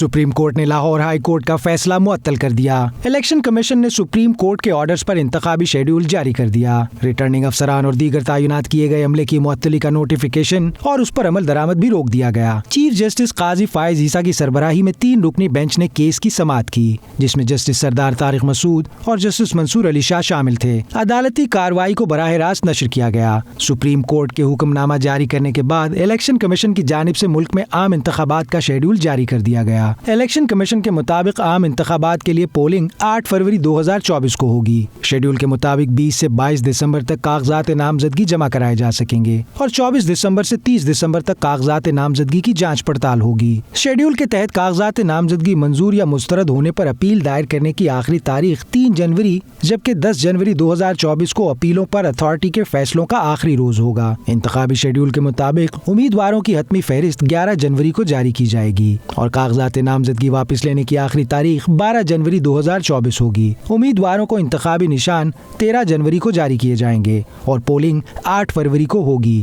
Supreme court نے Lahore high court کا فیصلہ معطل کر دیا۔ الیکشن کمیشن نے سپریم کورٹ کے آرڈرز پر انتخابی شیڈول جاری کر دیا۔ ریٹرننگ افسران اور دیگر تعینات کیے گئے عملے کی معطلی کا نوٹیفیکیشن اور اس پر عمل درآمد بھی روک دیا گیا۔ چیف جسٹس قاضی فائز عیسیٰ کی سربراہی میں 3 رکنی بینچ نے کیس کی سماعت کی، جس میں جسٹس سردار طارق مسعود اور جسٹس منصور علی شاہ شامل تھے۔ عدالتی کارروائی کو براہ راست نشر کیا گیا۔ سپریم کورٹ کے حکم نامہ جاری کرنے کے بعد الیکشن کمیشن کی جانب سے ملک میں عام انتخابات کا شیڈول جاری کر دیا گیا۔ الیکشن کمیشن کے مطابق عام انتخابات کے لیے پولنگ 8 فروری 2024 کو ہوگی۔ شیڈول کے مطابق 20 سے 22 دسمبر تک کاغذات نامزدگی جمع کرائے جا سکیں گے اور 24 دسمبر سے 30 دسمبر تک کاغذات نامزدگی کی جانچ پڑتال ہوگی۔ شیڈول کے تحت کاغذات نامزدگی منظور یا مسترد ہونے پر اپیل دائر کرنے کی آخری تاریخ 3 جنوری جبکہ 10 جنوری 2024 کو اپیلوں پر اتھارٹی کے فیصلوں کا آخری روز ہوگا۔ انتخابی شیڈول کے مطابق امیدواروں کی حتمی فہرست 11 جنوری کو جاری کی جائے گی اور کاغذات نامزدگی واپس لینے کی آخری تاریخ 12 جنوری 2024 ہوگی۔ امیدواروں کو انتخابی نشان 13 جنوری کو جاری کیے جائیں گے اور پولنگ 8 فروری کو ہوگی۔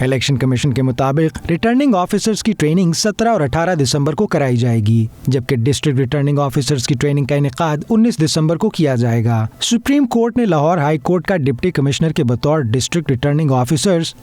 الیکشن کمیشن کے مطابق ریٹرننگ آفیسرز کی ٹریننگ 17 اور 18 دسمبر کو کرائی جائے گی جبکہ ڈسٹرکٹ ریٹرننگ آفیسرز کی ٹریننگ کا انعقاد 19 دسمبر کو کیا جائے گا۔ سپریم کورٹ نے لاہور ہائی کورٹ کا ڈپٹی کمشنر کے بطور ڈسٹرکٹ ریٹرننگ آفیسرز،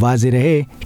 واضح رہے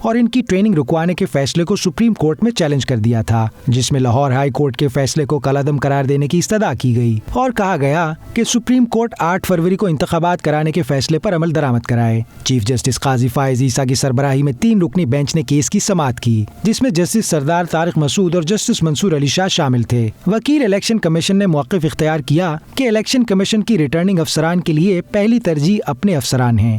اور ان کی ٹریننگ رکوانے کے فیصلے کو سپریم کورٹ میں چیلنج کر دیا تھا، جس میں لاہور ہائی کورٹ کے فیصلے کو کالعدم قرار دینے کی استدعا کی گئی اور کہا گیا کہ سپریم کورٹ 8 فروری کو انتخابات کرانے کے فیصلے پر عمل درآمد کرائے۔ چیف جسٹس قاضی فائز عیسیٰ کی سربراہی میں 3 رکنی بینچ نے کیس کی سماعت کی، جس میں جسٹس سردار طارق مسعود اور جسٹس منصور علی شاہ شامل تھے۔ وکیل الیکشن کمیشن نے موقف اختیار کیا کہ الیکشن کمیشن کی ریٹرننگ افسران کے لیے پہلی ترجیح اپنے افسران ہیں۔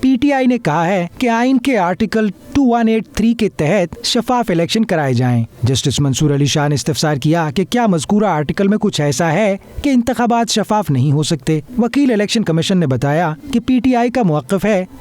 پی ٹی آئی نے کہا ہے کہ آئین کے آرٹیکل 2183 کے تحت شفاف الیکشن کرائے جائیں۔ جسٹس منصور علی شاہ نے استفسار کیا کہ کیا مذکورہ آرٹیکل میں کچھ ایسا ہے کہ انتخابات شفاف نہیں ہو سکتے۔ وکیل الیکشن کمیشن نے بتایا کہ پی ٹی آئی کا موقف ہے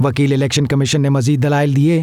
وکیل الیکشن کمیشن نے مزید دلائل دیے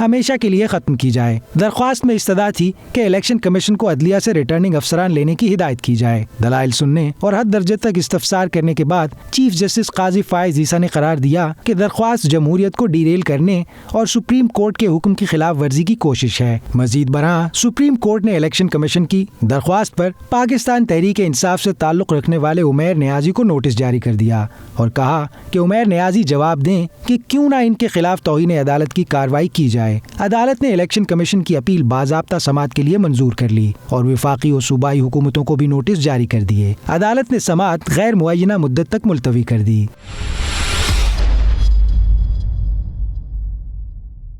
ہمیشہ کے لیے ختم کی جائے۔ درخواست میں استدعا تھی کہ الیکشن کمیشن کو عدلیہ سے ریٹرننگ افسران لینے کی ہدایت کی جائے۔ دلائل سننے اور حد درجے تک استفسار کرنے کے بعد چیف جسٹس قاضی فائز عیسیٰ نے قرار دیا کہ درخواست جمہوریت کو ڈیریل کرنے اور سپریم کورٹ کے حکم کی خلاف ورزی کی کوشش ہے۔ مزید برآں سپریم کورٹ نے الیکشن کمیشن کی درخواست پر پاکستان تحریک انصاف سے تعلق رکھنے والے عمیر نیازی کو نوٹس جاری کر دیا اور کہا کہ عمیر نیازی جواب دیں کہ کیوں نہ ان کے خلاف توہین عدالت کی کارروائی کی جائے۔ عدالت نے الیکشن کمیشن کی اپیل باضابطہ سماعت کے لیے منظور کر لی اور وفاقی اور صوبائی حکومتوں کو بھی نوٹس جاری کر دیے۔ عدالت نے سماعت غیر معینہ مدت تک ملتوی کر دی۔